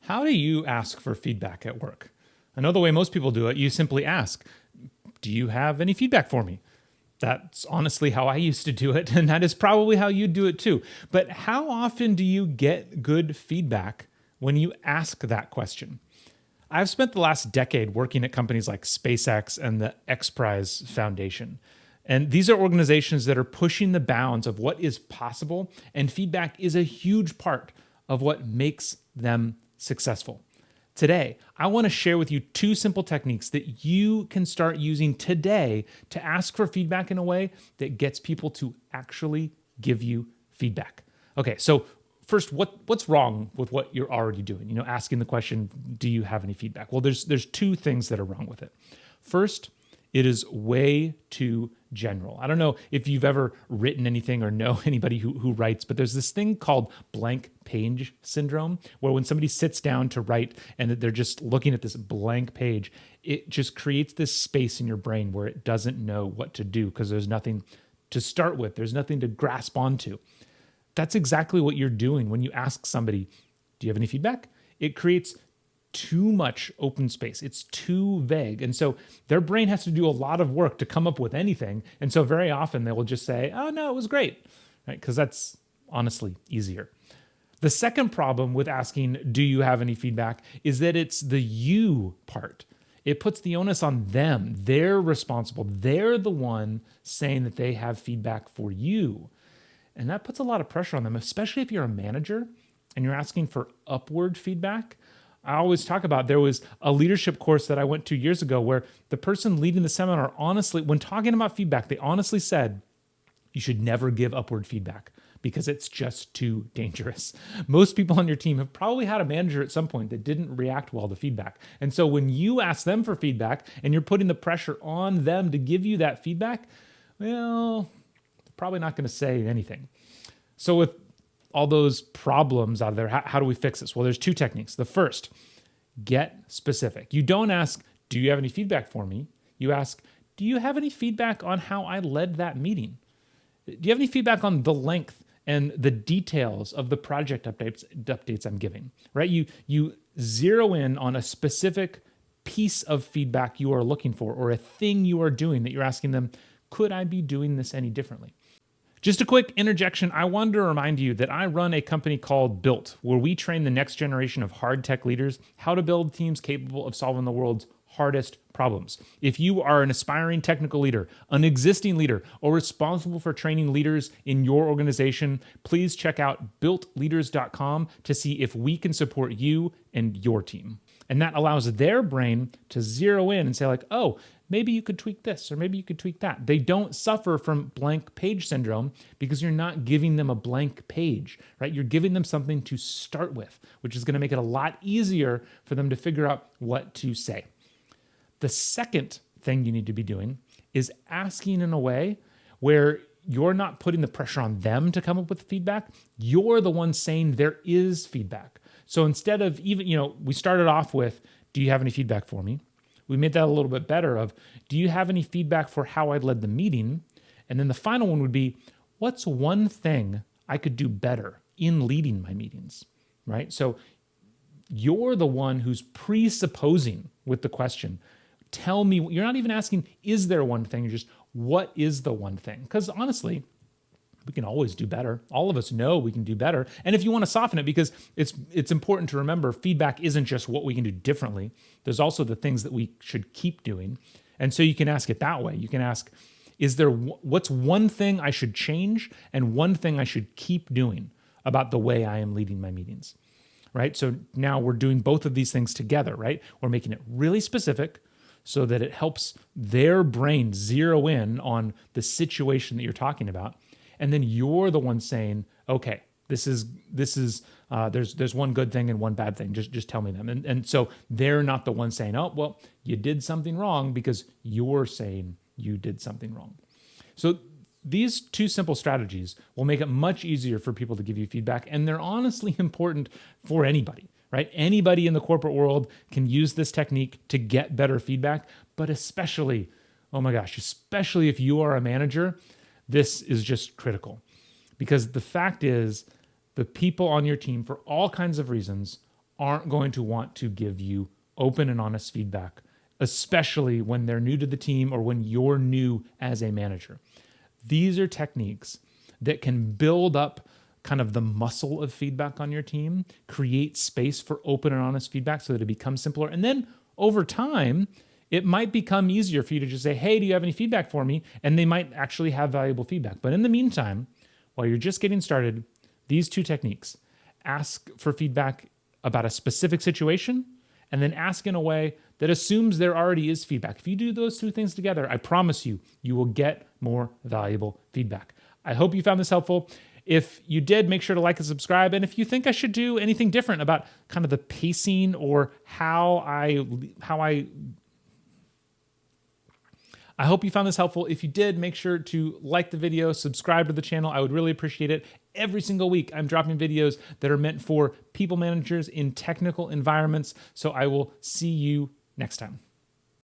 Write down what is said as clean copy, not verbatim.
How do you ask for feedback at work? I know the way most people do it, you simply ask, do you have any feedback for me? That's honestly how I used to do it, and that is probably how you do it too. But how often do you get good feedback when you ask that question? I've spent the last decade working at companies like SpaceX and the X Prize Foundation. And these are organizations that are pushing the bounds of what is possible, and feedback is a huge part of what makes them successful. Today, I want to share with you two simple techniques that you can start using today to ask for feedback in a way that gets people to actually give you feedback. Okay, so first, what's wrong with what you're already doing? Asking the question, do you have any feedback? Well, there's two things that are wrong with it. First, it is way too general. I don't know if you've ever written anything or know anybody who writes, but there's this thing called blank page syndrome, where when somebody sits down to write and they're just looking at this blank page, it just creates this space in your brain where it doesn't know what to do because there's nothing to start with. There's nothing to grasp onto. That's exactly what you're doing when you ask somebody, do you have any feedback? It creates too much open space. It's too vague. And so their brain has to do a lot of work to come up with anything. And so very often they will just say, oh no, it was great, right? Because that's honestly easier. The second problem with asking, do you have any feedback, is that it's the you part. It puts the onus on them. They're responsible. They're the one saying that they have feedback for you. And that puts a lot of pressure on them, especially if you're a manager and you're asking for upward feedback. I always talk about, there was a leadership course that I went to years ago where the person leading the seminar, honestly, when talking about feedback, they honestly said, you should never give upward feedback because it's just too dangerous. Most people on your team have probably had a manager at some point that didn't react well to feedback. And so when you ask them for feedback and you're putting the pressure on them to give you that feedback, well, they're probably not going to say anything. So with all those problems out of there, how do we fix this? Well, there's two techniques. The first, get specific. You don't ask, do you have any feedback for me? You ask, do you have any feedback on how I led that meeting? Do you have any feedback on the length and the details of the project updates I'm giving, right? You zero in on a specific piece of feedback you are looking for or a thing you are doing that you're asking them, could I be doing this any differently? Just a quick interjection. I wanted to remind you that I run a company called Built, where we train the next generation of hard tech leaders how to build teams capable of solving the world's hardest problems. If you are an aspiring technical leader, an existing leader, or responsible for training leaders in your organization, please check out builtleaders.com to see if we can support you and your team. And that allows their brain to zero in and say like, oh, maybe you could tweak this or maybe you could tweak that. They don't suffer from blank page syndrome because you're not giving them a blank page, right? You're giving them something to start with, which is going to make it a lot easier for them to figure out what to say. The second thing you need to be doing is asking in a way where you're not putting the pressure on them to come up with feedback. You're the one saying there is feedback. So instead of even, we started off with, do you have any feedback for me? We made that a little bit better of, do you have any feedback for how I led the meeting? And then the final one would be, what's one thing I could do better in leading my meetings, right? So you're the one who's presupposing with the question. Tell me, you're not even asking, is there one thing? You're just, what is the one thing? Because honestly, we can always do better. All of us know we can do better. And if you want to soften it, because it's important to remember, feedback isn't just what we can do differently. There's also the things that we should keep doing. And so you can ask it that way. You can ask, what's one thing I should change and one thing I should keep doing about the way I am leading my meetings, right? So now we're doing both of these things together, right? We're making it really specific so that it helps their brain zero in on the situation that you're talking about. And then you're the one saying, okay, there's one good thing and one bad thing. Just tell me them. And so they're not the one saying, oh, well, you did something wrong, because you're saying you did something wrong. So these two simple strategies will make it much easier for people to give you feedback. And they're honestly important for anybody, right? Anybody in the corporate world can use this technique to get better feedback, but especially, oh my gosh, especially if you are a manager, this is just critical, because the fact is the people on your team, for all kinds of reasons, aren't going to want to give you open and honest feedback, especially when they're new to the team or when you're new as a manager. These are techniques that can build up kind of the muscle of feedback on your team, create space for open and honest feedback so that it becomes simpler. And then over time, it might become easier for you to just say, hey, do you have any feedback for me? And they might actually have valuable feedback. But in the meantime, while you're just getting started, these two techniques, ask for feedback about a specific situation, and then ask in a way that assumes there already is feedback. If you do those two things together, I promise you, you will get more valuable feedback. I hope you found this helpful. If you did, make sure to like and subscribe. And if you think I should do anything different about kind of the pacing or how I hope you found this helpful. If you did, make sure to like the video, subscribe to the channel. I would really appreciate it. Every single week, I'm dropping videos that are meant for people managers in technical environments. So I will see you next time.